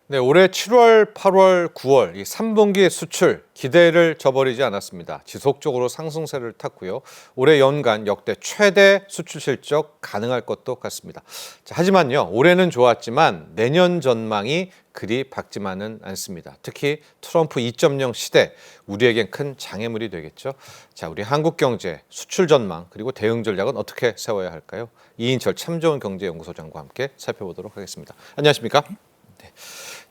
네, 올해 7월, 8월, 9월 이 3분기 수출 기대를 저버리지 않았습니다. 지속적으로 상승세를 탔고요. 올해 연간 역대 최대 수출 실적 가능할 것도 같습니다. 자, 하지만요, 올해는 좋았지만 내년 전망이 그리 밝지만은 않습니다. 특히 트럼프 2.0 시대, 우리에겐 큰 장애물이 되겠죠. 자, 우리 한국 경제 수출 전망 그리고 대응 전략은 어떻게 세워야 할까요? 이인철 참 좋은 경제연구소장과 함께 살펴보도록 하겠습니다. 안녕하십니까? 네.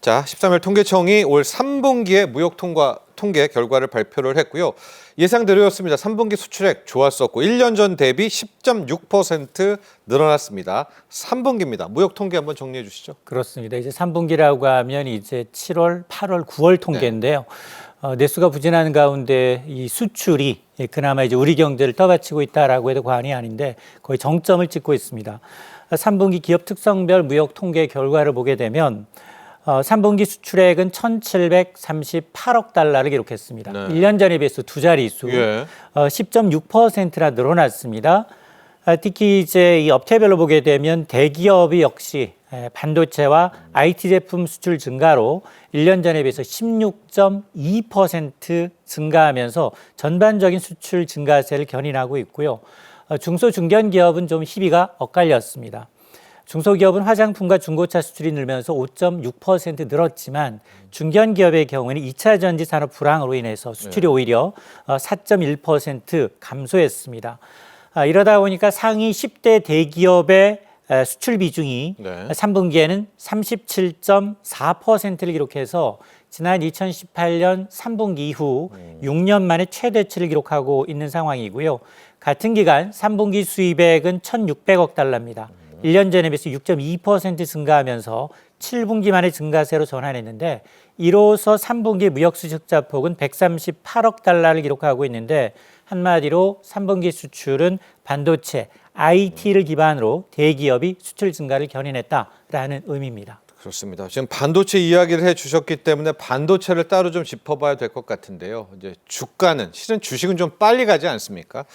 자, 13일 통계청이 올 3분기의 무역 통계 결과를 발표를 했고요. 예상대로였습니다. 3분기 수출액 좋았었고 1년 전 대비 10.6% 늘어났습니다. 3분기입니다. 무역 통계 한번 정리해 주시죠. 그렇습니다. 이제 3분기라고 하면 이제 7월, 8월, 9월 통계인데요. 내수가 부진하는 가운데 이 수출이 그나마 이제 우리 경제를 떠받치고 있다라고 해도 과언이 아닌데 거의 정점을 찍고 있습니다. 3분기 기업 특성별 무역 통계 결과를 보게 되면 3분기 수출액은 1,738억 달러를 기록했습니다. 네. 1년 전에 비해서 두 자릿수, 10.6%나 늘어났습니다. 특히 이제 이 업체별로 보게 되면 대기업이 역시 반도체와 IT 제품 수출 증가로 1년 전에 비해서 16.2% 증가하면서 전반적인 수출 증가세를 견인하고 있고요. 중소 중견 기업은 좀 희비가 엇갈렸습니다. 중소기업은 화장품과 중고차 수출이 늘면서 5.6% 늘었지만 중견기업의 경우에는 2차 전지 산업 불황으로 인해서 수출이 오히려 4.1% 감소했습니다. 이러다 보니까 상위 10대 대기업의 수출 비중이 3분기에는 37.4%를 기록해서 지난 2018년 3분기 이후 6년 만에 최대치를 기록하고 있는 상황이고요. 같은 기간 3분기 수입액은 1,600억 달러입니다. 1년 전에 비해서 6.2% 증가하면서 7분기 만에 증가세로 전환했는데 이로써 3분기 무역수적자폭은 138억 달러를 기록하고 있는데 한마디로 3분기 수출은 반도체, IT를 기반으로 대기업이 수출 증가를 견인했다라는 의미입니다. 그렇습니다. 지금 반도체 이야기를 해주셨기 때문에 반도체를 따로 좀 짚어봐야 될 것 같은데요. 이제 주가는 실은 주식은 좀 빨리 가지 않습니까?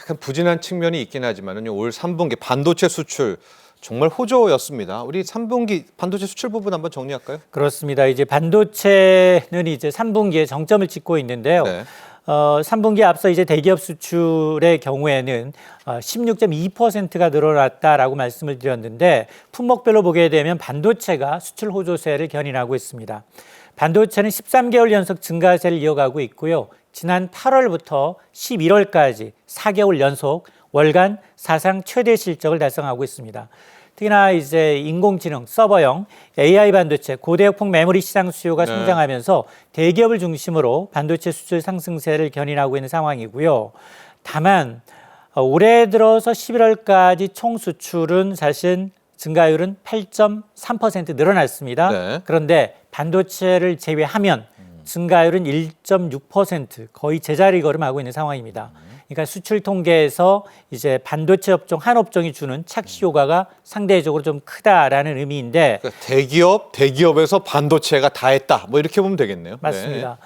약간 부진한 측면이 있긴 하지만은 올 3분기 반도체 수출 정말 호조였습니다. 우리 3분기 반도체 수출 부분 한번 정리할까요? 그렇습니다. 이제 반도체는 이제 3분기에 정점을 찍고 있는데요. 3분기 앞서 이제 대기업 수출의 경우에는 16.2%가 늘어났다라고 말씀을 드렸는데 품목별로 보게 되면 반도체가 수출 호조세를 견인하고 있습니다. 반도체는 13개월 연속 증가세를 이어가고 있고요. 지난 8월부터 11월까지 4개월 연속 월간 사상 최대 실적을 달성하고 있습니다. 특히나 이제 인공지능, 서버형, AI 반도체, 고대역폭 메모리 시장 수요가 성장하면서 대기업을 중심으로 반도체 수출 상승세를 견인하고 있는 상황이고요. 다만 올해 들어서 11월까지 총 수출은 사실 증가율은 8.3% 늘어났습니다. 그런데 반도체를 제외하면 증가율은 1.6% 거의 제자리 걸음하고 있는 상황입니다. 그러니까 수출 통계에서 이제 반도체 업종 한 업종이 주는 착시 효과가 상대적으로 좀 크다라는 의미인데 그러니까 대기업에서 반도체가 다 했다. 뭐 이렇게 보면 되겠네요. 맞습니다.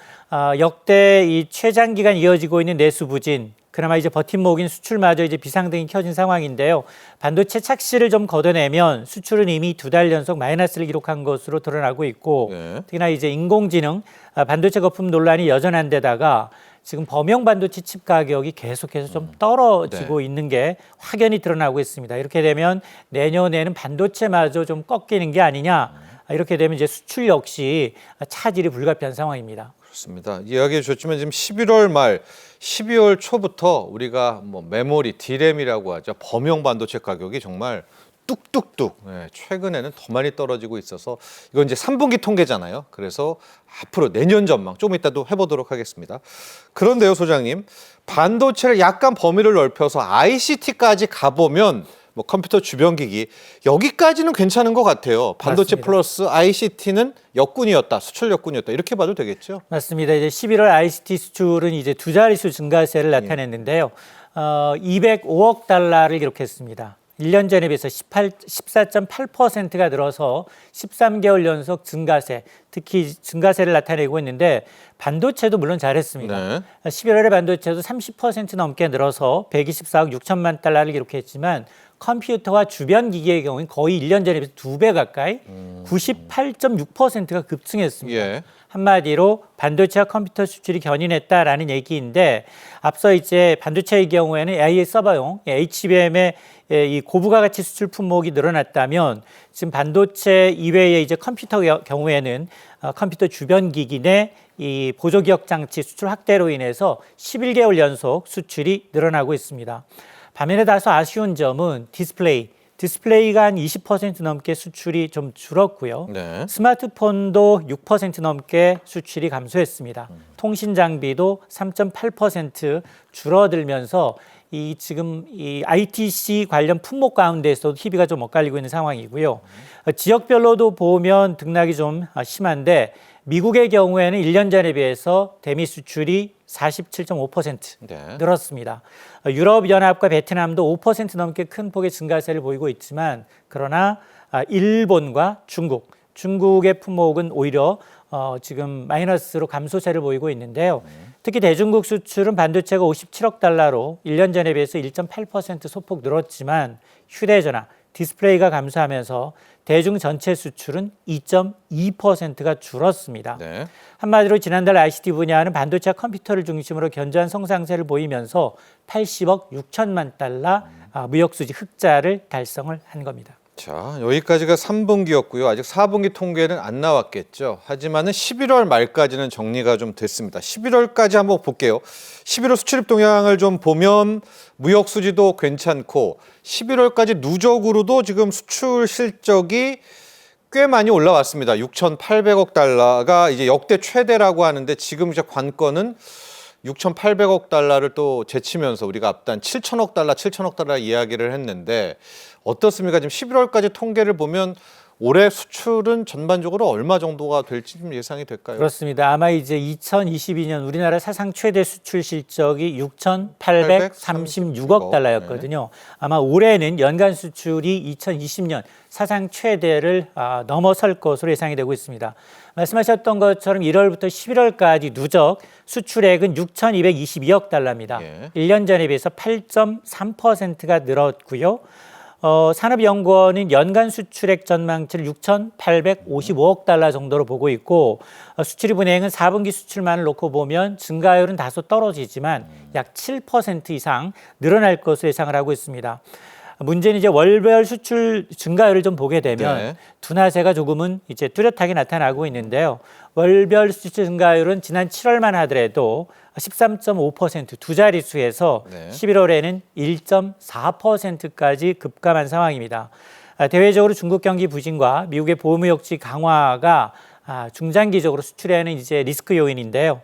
역대 이 최장기간 이어지고 있는 내수 부진, 그나마 이제 버팀목인 수출마저 이제 비상등이 켜진 상황인데요. 반도체 착시를 좀 걷어내면 수출은 이미 두 달 연속 마이너스를 기록한 것으로 드러나고 있고 특히나 이제 인공지능, 반도체 거품 논란이 여전한 데다가 지금 범용 반도체 칩 가격이 계속해서 좀 떨어지고 있는 게 확연히 드러나고 있습니다. 이렇게 되면 내년에는 반도체마저 좀 꺾이는 게 아니냐. 이렇게 되면 이제 수출 역시 차질이 불가피한 상황입니다. 그렇습니다. 이야기해 주셨지만 지금 11월 말 12월 초부터 우리가 뭐 메모리, D램이라고 하죠. 범용 반도체 가격이 정말 뚝뚝뚝 최근에는 더 많이 떨어지고 있어서 이건 이제 3분기 통계잖아요. 그래서 앞으로 내년 전망 좀 이따도 해보도록 하겠습니다. 그런데요, 소장님, 반도체를 약간 범위를 넓혀서 ICT까지 가보면 뭐 컴퓨터 주변 기기 여기까지는 괜찮은 것 같아요. 반도체 맞습니다. 플러스 ICT는 역군이었다, 수출 역군이었다 이렇게 봐도 되겠죠? 맞습니다. 이제 11월 ICT 수출은 이제 두 자릿수 증가세를 나타냈는데요. 205억 달러를 기록했습니다. 1년 전에 비해서 14.8%가 늘어서 13개월 연속 증가세, 특히 증가세를 나타내고 있는데 반도체도 물론 잘했습니다. 11월에 반도체도 30% 넘게 늘어서 124억 6천만 달러를 기록했지만 컴퓨터와 주변 기기의 경우는 거의 1년 전에 비해서 2배 가까이 98.6%가 급증했습니다. 예. 한마디로 반도체와 컴퓨터 수출이 견인했다라는 얘기인데 앞서 이제 반도체의 경우에는 AI 서버용 HBM의 이 고부가 가치 수출 품목이 늘어났다면 지금 반도체 이외의 이제 컴퓨터 경우에는 컴퓨터 주변 기기 내 이 보조 기억 장치 수출 확대로 인해서 11개월 연속 수출이 늘어나고 있습니다. 반면에 다소 아쉬운 점은 디스플레이가 한 20% 넘게 수출이 좀 줄었고요. 네. 스마트폰도 6% 넘게 수출이 감소했습니다. 통신 장비도 3.8% 줄어들면서 이 지금 이 ITC 관련 품목 가운데에서도 희비가 좀 엇갈리고 있는 상황이고요. 지역별로도 보면 등락이 좀 심한데 미국의 경우에는 1년 전에 비해서 대미 수출이 47.5% 네. 늘었습니다. 유럽연합과 베트남도 5% 넘게 큰 폭의 증가세를 보이고 있지만 그러나 일본과 중국의 품목은 오히려 지금 마이너스로 감소세를 보이고 있는데요. 특히 대중국 수출은 반도체가 57억 달러로 1년 전에 비해서 1.8% 소폭 늘었지만 휴대전화, 디스플레이가 감소하면서 대중 전체 수출은 2.2%가 줄었습니다. 네. 한마디로 지난달 ICT 분야는 반도체와 컴퓨터를 중심으로 견조한 성장세를 보이면서 80억 6천만 달러 무역수지 흑자를 달성을 한 겁니다. 자, 여기까지가 3분기였고요. 아직 4분기 통계는 안 나왔겠죠. 하지만은 11월 말까지는 정리가 좀 됐습니다. 11월까지 한번 볼게요. 11월 수출입 동향을 좀 보면 무역 수지도 괜찮고 11월까지 누적으로도 지금 수출 실적이 꽤 많이 올라왔습니다. 6,800억 달러가 이제 역대 최대라고 하는데 지금 이제 관건은 6,800억 달러를 또 제치면서 우리가 앞단 7천억 달러 이야기를 했는데 어떻습니까? 지금 11월까지 통계를 보면 올해 수출은 전반적으로 얼마 정도가 될지 좀 예상이 될까요? 그렇습니다. 아마 이제 2022년 우리나라 사상 최대 수출 실적이 6,836억 달러였거든요. 아마 올해는 연간 수출이 2020년 사상 최대를 넘어설 것으로 예상이 되고 있습니다. 말씀하셨던 것처럼 1월부터 11월까지 누적 수출액은 6,222억 달러입니다. 예. 1년 전에 비해서 8.3%가 늘었고요. 산업연구원은 연간 수출액 전망치를 6,855억 달러 정도로 보고 있고 수출입 은행은 4분기 수출만을 놓고 보면 증가율은 다소 떨어지지만 약 7% 이상 늘어날 것으로 예상을 하고 있습니다. 문제는 이제 월별 수출 증가율을 좀 보게 되면 네. 둔화세가 조금은 이제 뚜렷하게 나타나고 있는데요. 월별 수출 증가율은 지난 7월만 하더라도 13.5% 두 자릿수에서 네. 11월에는 1.4%까지 급감한 상황입니다. 대외적으로 중국 경기 부진과 미국의 보호무역지 강화가 중장기적으로 수출에는 이제 리스크 요인인데요.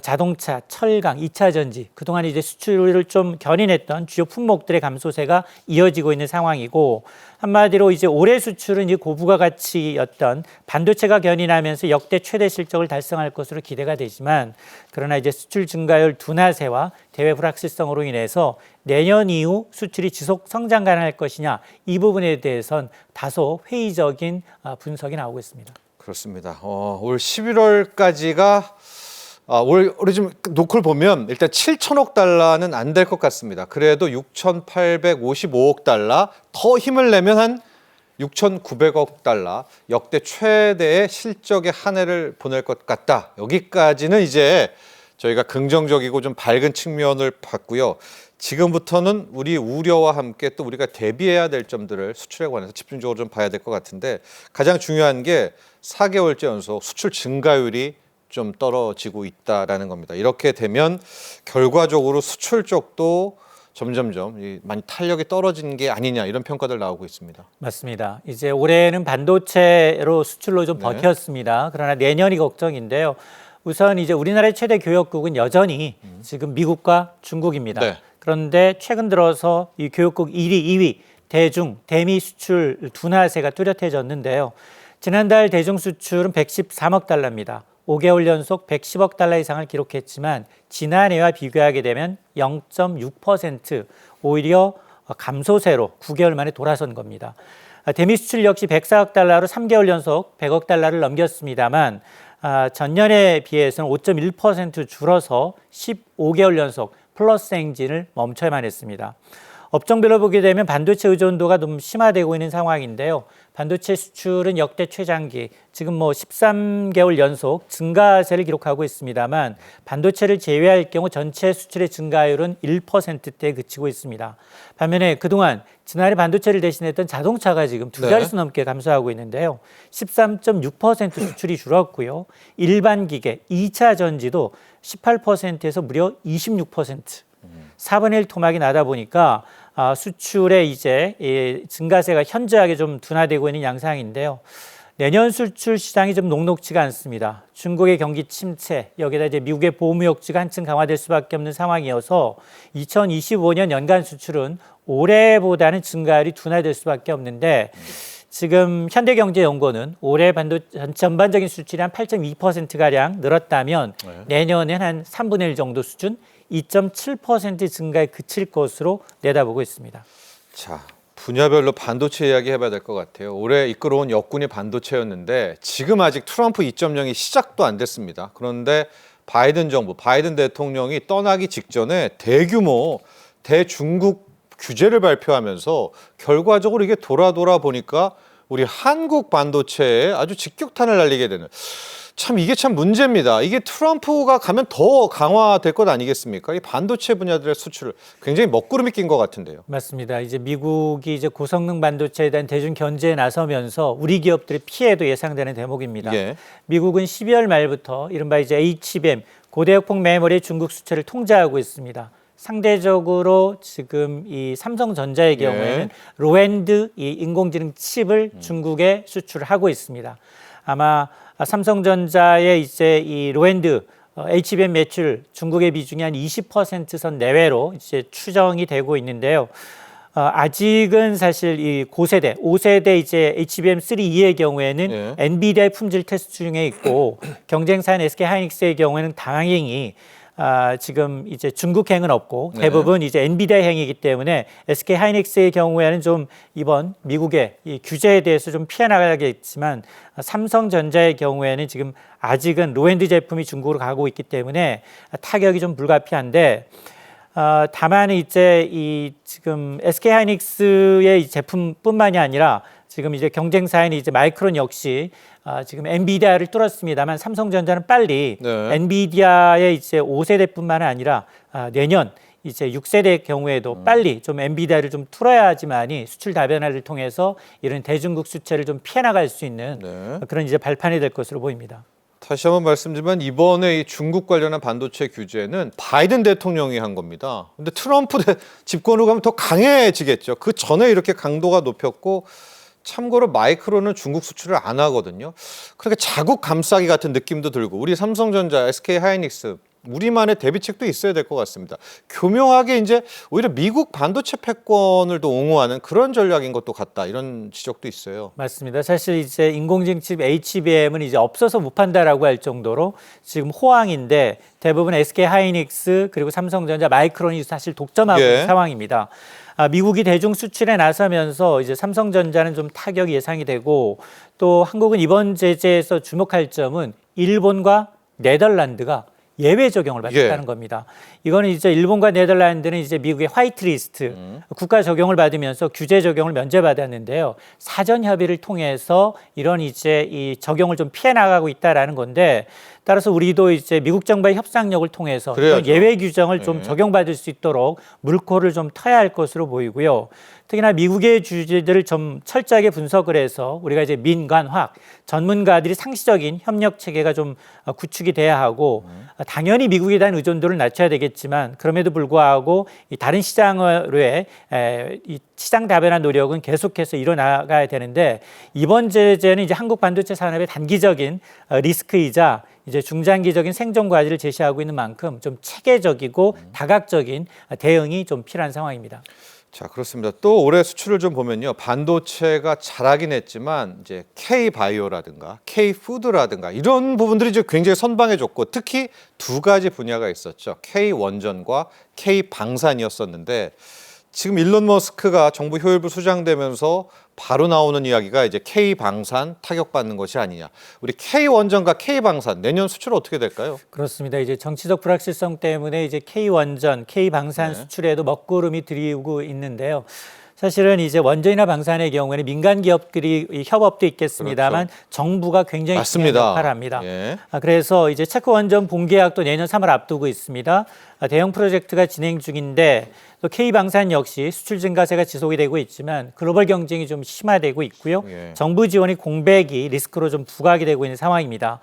자동차, 철강, 2차 전지 그동안 이제 수출을 좀 견인했던 주요 품목들의 감소세가 이어지고 있는 상황이고 한마디로 이제 올해 수출은 이제 고부가 가치였던 반도체가 견인하면서 역대 최대 실적을 달성할 것으로 기대가 되지만 그러나 이제 수출 증가율 둔화세와 대외 불확실성으로 인해서 내년 이후 수출이 지속 성장 가능할 것이냐 이 부분에 대해선 다소 회의적인 분석이 나오고 있습니다. 그렇습니다. 올 11월까지가 우리 좀 노크를 보면 일단 7천억 달러는 안 될 것 같습니다. 그래도 6,855억 달러 더 힘을 내면 한 6,900억 달러 역대 최대의 실적의 한 해를 보낼 것 같다. 여기까지는 이제 저희가 긍정적이고 좀 밝은 측면을 봤고요. 지금부터는 우리 우려와 함께 또 우리가 대비해야 될 점들을 수출에 관해서 집중적으로 좀 봐야 될 것 같은데 가장 중요한 게 4개월째 연속 수출 증가율이 좀 떨어지고 있다라는 겁니다. 이렇게 되면 결과적으로 수출 쪽도 점점점 많이 탄력이 떨어진 게 아니냐 이런 평가들 나오고 있습니다. 맞습니다. 이제 올해는 반도체로 수출로 좀 네. 버텼습니다. 그러나 내년이 걱정인데요. 우선 이제 우리나라의 최대 교역국은 여전히 지금 미국과 중국입니다. 네. 그런데 최근 들어서 이 교역국 1위, 2위 대미 수출 둔화세가 뚜렷해졌는데요. 지난달 대중 수출은 113억 달러입니다. 5개월 연속 110억 달러 이상을 기록했지만 지난해와 비교하게 되면 0.6% 오히려 감소세로 9개월 만에 돌아선 겁니다. 대미 수출 역시 104억 달러로 3개월 연속 100억 달러를 넘겼습니다만 전년에 비해서는 5.1% 줄어서 15개월 연속 플러스 행진을 멈춰야만 했습니다. 업종별로 보게 되면 반도체 의존도가 좀 심화되고 있는 상황인데요. 반도체 수출은 역대 최장기, 지금 뭐 13개월 연속 증가세를 기록하고 있습니다만 반도체를 제외할 경우 전체 수출의 증가율은 1%대에 그치고 있습니다. 반면에 그동안 지난해 반도체를 대신했던 자동차가 지금 두 자릿수 넘게 감소하고 있는데요. 13.6% 수출이 줄었고요. 일반 기계, 2차 전지도 18%에서 무려 26%. 4분의 1 토막이 나다 보니까 수출의 이제 증가세가 현저하게 좀 둔화되고 있는 양상인데요. 내년 수출 시장이 좀 녹록지가 않습니다. 중국의 경기 침체, 여기다 이제 미국의 보무 역지가 한층 강화될 수밖에 없는 상황이어서 2025년 연간 수출은 올해보다는 증가율이 둔화될 수밖에 없는데 지금 현대경제연구원은 올해 전반적인 수출이 한 8.2%가량 늘었다면 내년엔 한 3분의 1 정도 수준 2.7% 증가에 그칠 것으로 내다보고 있습니다. 자, 분야별로 반도체 이야기 해봐야 될 것 같아요. 올해 이끌어온 역군이 반도체였는데 지금 아직 트럼프 2.0이 시작도 안 됐습니다. 그런데 바이든 정부, 바이든 대통령이 떠나기 직전에 대규모 대중국 규제를 발표하면서 결과적으로 이게 돌아 보니까 우리 한국 반도체에 아주 직격탄을 날리게 되는, 참 이게 참 문제입니다. 이게 트럼프가 가면 더 강화될 것 아니겠습니까? 이 반도체 분야들의 수출을 굉장히 먹구름이 낀 것 같은데요. 맞습니다. 이제 미국이 이제 고성능 반도체에 대한 대중 견제에 나서면서 우리 기업들의 피해도 예상되는 대목입니다. 미국은 12월 말부터 이른바 이제 HBM 고대역폭 메모리 중국 수출을 통제하고 있습니다. 상대적으로 지금 이 삼성전자의 경우에는 로엔드 이 인공지능 칩을 중국에 수출하고 있습니다. 아마 삼성전자의 이제 이 로엔드 HBM 매출 중국의 비중이 한 20%선 내외로 이제 추정이 되고 있는데요. 아직은 사실 이 고세대, 5세대 이제 HBM3E의 경우에는 엔비디아의 품질 테스트 중에 있고 경쟁사인 SK하이닉스의 경우에는 다행히 지금 이제 중국행은 없고 대부분 이제 엔비디아 행이기 때문에 SK하이닉스의 경우에는 좀 이번 미국의 이 규제에 대해서 좀 피해 나가겠지만 삼성전자의 경우에는 지금 아직은 로엔드 제품이 중국으로 가고 있기 때문에 타격이 좀 불가피한데 다만 이제 이 지금 SK하이닉스의 제품뿐만이 아니라 지금 이제 경쟁사인 이제 마이크론 역시 지금 엔비디아를 뚫었습니다만 삼성전자는 빨리 엔비디아의 이제 5세대뿐만 아니라 내년 이제 6세대의 경우에도 빨리 좀 엔비디아를 좀 뚫어야지만이 수출 다변화를 통해서 이런 대중국 수출을 좀 피해 나갈 수 있는 그런 이제 발판이 될 것으로 보입니다. 다시 한번 말씀드리면 이번에 이 중국 관련한 반도체 규제는 바이든 대통령이 한 겁니다. 근데 트럼프 집권으로 가면 더 강해지겠죠. 그 전에 이렇게 강도가 높였고, 참고로 마이크론은 중국 수출을 안 하거든요. 그러니까 자국 감싸기 같은 느낌도 들고, 우리 삼성전자, SK하이닉스 우리만의 대비책도 있어야 될 것 같습니다. 교묘하게 이제 오히려 미국 반도체 패권을 더 옹호하는 그런 전략인 것도 같다, 이런 지적도 있어요. 맞습니다. 사실 이제 인공지능 칩 HBM은 이제 없어서 못 판다라고 할 정도로 지금 호황인데 대부분 SK하이닉스 그리고 삼성전자, 마이크론이 사실 독점하고 있는 상황입니다. 미국이 대중 수출에 나서면서 이제 삼성전자는 좀 타격이 예상이 되고, 또 한국은 이번 제재에서 주목할 점은 일본과 네덜란드가 예외 적용을 받았다는 겁니다. 이거는 이제 일본과 네덜란드는 이제 미국의 화이트리스트 국가 적용을 받으면서 규제 적용을 면제받았는데요. 사전 협의를 통해서 이런 이제 이 적용을 좀 피해 나가고 있다라는 건데, 따라서 우리도 이제 미국 정부의 협상력을 통해서 이런 예외 규정을 좀 적용받을 수 있도록 물꼬를 좀 터야 할 것으로 보이고요. 특히나 미국의 주제들을 좀 철저하게 분석을 해서 우리가 이제 민관학 전문가들이 상시적인 협력 체계가 좀 구축이 돼야 하고, 당연히 미국에 대한 의존도를 낮춰야 되겠지만 그럼에도 불구하고 이 다른 시장으로의 이 시장 다변화 노력은 계속해서 일어나가야 되는데, 이번 제재는 이제 한국 반도체 산업의 단기적인 리스크이자 이제 중장기적인 생존 과제를 제시하고 있는 만큼 좀 체계적이고 다각적인 대응이 좀 필요한 상황입니다. 자, 그렇습니다. 또 올해 수출을 좀 보면요, 반도체가 잘하긴 했지만 이제 K-바이오라든가 K-푸드라든가 이런 부분들이 이제 굉장히 선방해줬고, 특히 두 가지 분야가 있었죠. K-원전과 K-방산이었었는데 지금 일론 머스크가 정부 효율부 수장되면서 바로 나오는 이야기가 이제 K방산 타격받는 것이 아니냐. 우리 K원전과 K방산 내년 수출 어떻게 될까요? 그렇습니다. 이제 정치적 불확실성 때문에 이제 K원전, K방산 네. 수출에도 먹구름이 들이우고 있는데요. 사실은 이제 원전이나 방산의 경우에는 민간 기업들이 이 협업도 있겠습니다만 정부가 굉장히 중요한 맞습니다. 역할을 합니다. 예. 그래서 이제 체코 원전 본계약도 내년 3월 앞두고 있습니다. 대형 프로젝트가 진행 중인데 또 K방산 역시 수출 증가세가 지속이 되고 있지만 글로벌 경쟁이 좀 심화되고 있고요. 예. 정부 지원이 공백이 리스크로 좀 부각이 되고 있는 상황입니다.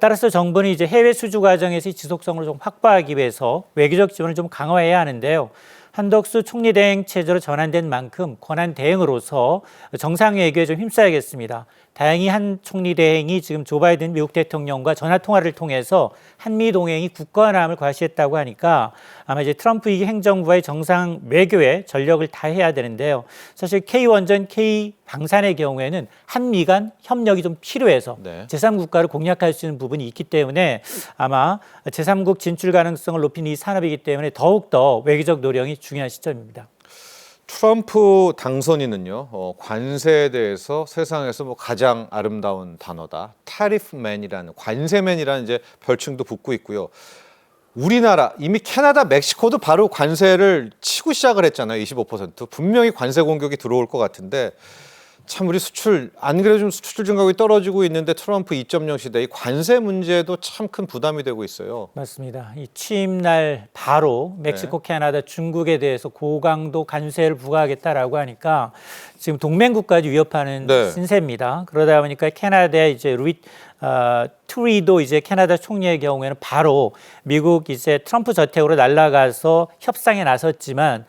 따라서 정부는 이제 해외 수주 과정에서 지속성을 좀 확보하기 위해서 외교적 지원을 좀 강화해야 하는데요. 한덕수 총리 대행 체제로 전환된 만큼 권한 대행으로서 정상 외교에 좀 힘써야겠습니다. 다행히 한 총리 대행이 지금 조 바이든 미국 대통령과 전화 통화를 통해서 한미 동행이 굳건함을 과시했다고 하니까 아마 이제 트럼프 이 행정부와의 정상 외교에 전력을 다해야 되는데요. 사실 K원전, K방산의 경우에는 한미 간 협력이 좀 필요해서 네. 제3국가를 공략할 수 있는 부분이 있기 때문에 아마 제3국 진출 가능성을 높인 이 산업이기 때문에 더욱더 외교적 노력이 중요한 시점입니다. 트럼프 당선인은요, 관세에 대해서 세상에서 뭐 가장 아름다운 단어다. 타리프맨이라는, 관세맨이라는 이제 별칭도 붙고 있고요. 우리나라, 이미 캐나다, 멕시코도 바로 관세를 치고 시작을 했잖아요. 25%. 분명히 관세 공격이 들어올 것 같은데, 참 우리 수출, 안 그래도 좀 수출 증가율이 떨어지고 있는데 트럼프 2.0 시대 이 관세 문제도 참 큰 부담이 되고 있어요. 맞습니다. 이 취임날 바로 멕시코, 캐나다, 중국에 대해서 고강도 관세를 부과하겠다라고 하니까 지금 동맹국까지 위협하는 네. 신세입니다. 그러다 보니까 캐나다의 이제 트리도 이제 캐나다 총리의 경우에는 바로 미국 이제 트럼프 저택으로 날아가서 협상에 나섰지만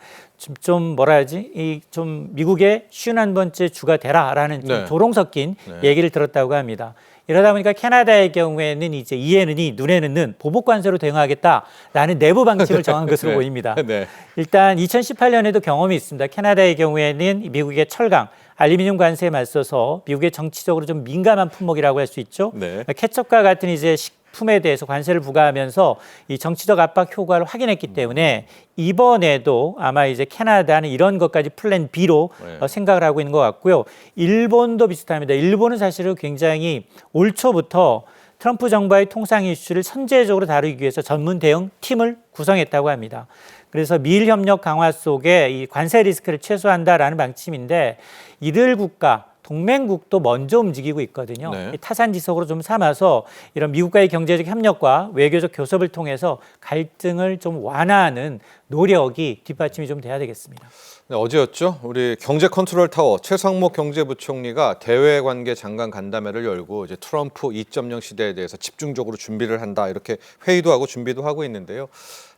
좀 뭐라 하지? 이 좀 미국의 51번째 주가 되라라는 좀 네. 조롱 섞인 네. 얘기를 들었다고 합니다. 이러다 보니까 캐나다의 경우에는 이제 이에는 이 눈에는 는 보복 관세로 대응하겠다라는 내부 방침을 정한 것으로 네. 보입니다. 네. 일단 2018년에도 경험이 있습니다. 캐나다의 경우에는 미국의 철강, 알루미늄 관세에 맞서서 미국의 정치적으로 좀 민감한 품목이라고 할 수 있죠. 네. 케첩과 같은 이제 식품에 대해서 관세를 부과하면서 이 정치적 압박 효과를 확인했기 때문에 이번에도 아마 이제 캐나다는 이런 것까지 플랜 B로 네. 생각을 하고 있는 것 같고요. 일본도 비슷합니다. 일본은 사실은 굉장히 올 초부터 트럼프 정부와의 통상 이슈를 선제적으로 다루기 위해서 전문 대응 팀을 구성했다고 합니다. 그래서 미일 협력 강화 속에 이 관세 리스크를 최소화한다라는 방침인데 이들 국가 동맹국도 먼저 움직이고 있거든요. 네. 타산지석으로 좀 삼아서 이런 미국과의 경제적 협력과 외교적 교섭을 통해서 갈등을 좀 완화하는 노력이 뒷받침이 좀 돼야 되겠습니다. 네, 어제였죠. 우리 경제 컨트롤 타워 최상목 경제부총리가 대외관계 장관 간담회를 열고 이제 트럼프 2.0 시대에 대해서 집중적으로 준비를 한다 이렇게 회의도 하고 준비도 하고 있는데요.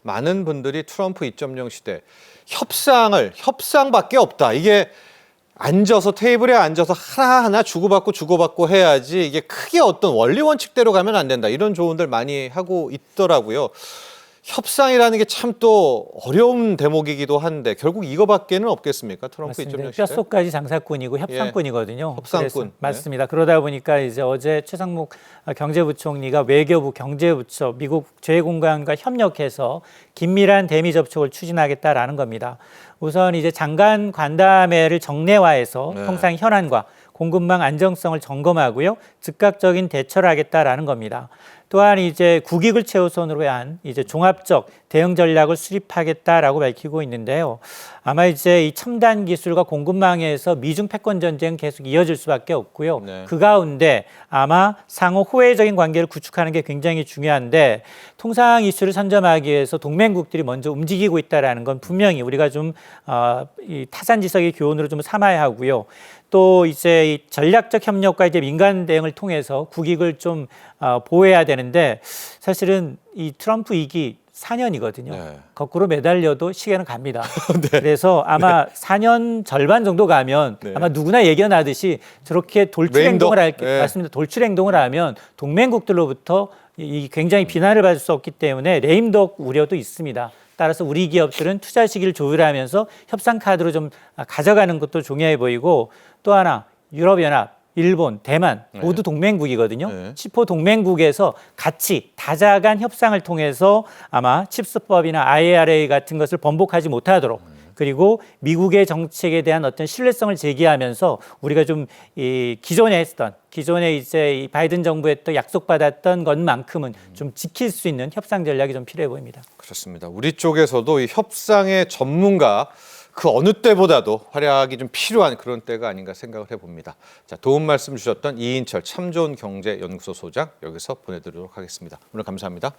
많은 분들이 트럼프 2.0 시대 협상밖에 없다. 이게 앉아서 테이블에 앉아서 하나하나 주고받고 해야지 이게 크게 어떤 원리 원칙대로 가면 안 된다. 이런 조언들 많이 하고 있더라고요. 협상이라는 게 참 또 어려운 대목이기도 한데 결국 이거밖에는 없겠습니까? 트럼프 2.0 시대. 뼛속까지 장사꾼이고 협상꾼이거든요. 협상꾼. 그래서 맞습니다. 그러다 보니까 이제 어제 최상목 경제부총리가 외교부, 경제부처, 미국 제 공관과 협력해서 긴밀한 대미 접촉을 추진하겠다라는 겁니다. 우선 이제 장관 간담회를 정례화해서 네. 통상 현안과 공급망 안정성을 점검하고요. 즉각적인 대처를 하겠다라는 겁니다. 또한 이제 국익을 최우선으로 한 이제 종합적 대응 전략을 수립하겠다라고 밝히고 있는데요. 아마 이제 이 첨단 기술과 공급망에서 미중 패권 전쟁 계속 이어질 수밖에 없고요. 네. 그 가운데 아마 상호 호혜적인 관계를 구축하는 게 굉장히 중요한데 통상 이슈를 선점하기 위해서 동맹국들이 먼저 움직이고 있다라는 건 분명히 우리가 좀 이 타산지석의 교훈으로 좀 삼아야 하고요. 또 이제 이 전략적 협력과 이제 민간 대응을 통해서 국익을 좀 보호해야 되는데 사실은 이 트럼프 이기 4년이거든요. 네. 거꾸로 매달려도 시계는 갑니다. 그래서 아마 4년 절반 정도 가면 네. 아마 누구나 예견하듯이 저렇게 돌출 행동을 맞습니다. 돌출 행동을 하면 동맹국들로부터 이 굉장히 비난을 받을 수 없기 때문에 레임덕 우려도 있습니다. 따라서 우리 기업들은 투자 시기를 조율하면서 협상 카드로 좀 가져가는 것도 중요해 보이고 또 하나 유럽연합, 일본, 대만 모두 동맹국이거든요. 네. 치포 동맹국에서 같이 다자간 협상을 통해서 아마 칩스법이나 IRA 같은 것을 번복하지 못하도록 그리고 미국의 정책에 대한 어떤 신뢰성을 제기하면서 우리가 좀 이 기존에 이제 이 바이든 정부에 또 약속받았던 것만큼은 좀 지킬 수 있는 협상 전략이 좀 필요해 보입니다. 그렇습니다. 우리 쪽에서도 이 협상의 전문가 그 어느 때보다도 활약이 좀 필요한 그런 때가 아닌가 생각을 해봅니다. 자, 도움 말씀 주셨던 이인철 참 좋은 경제연구소 소장 여기서 보내드리도록 하겠습니다. 오늘 감사합니다.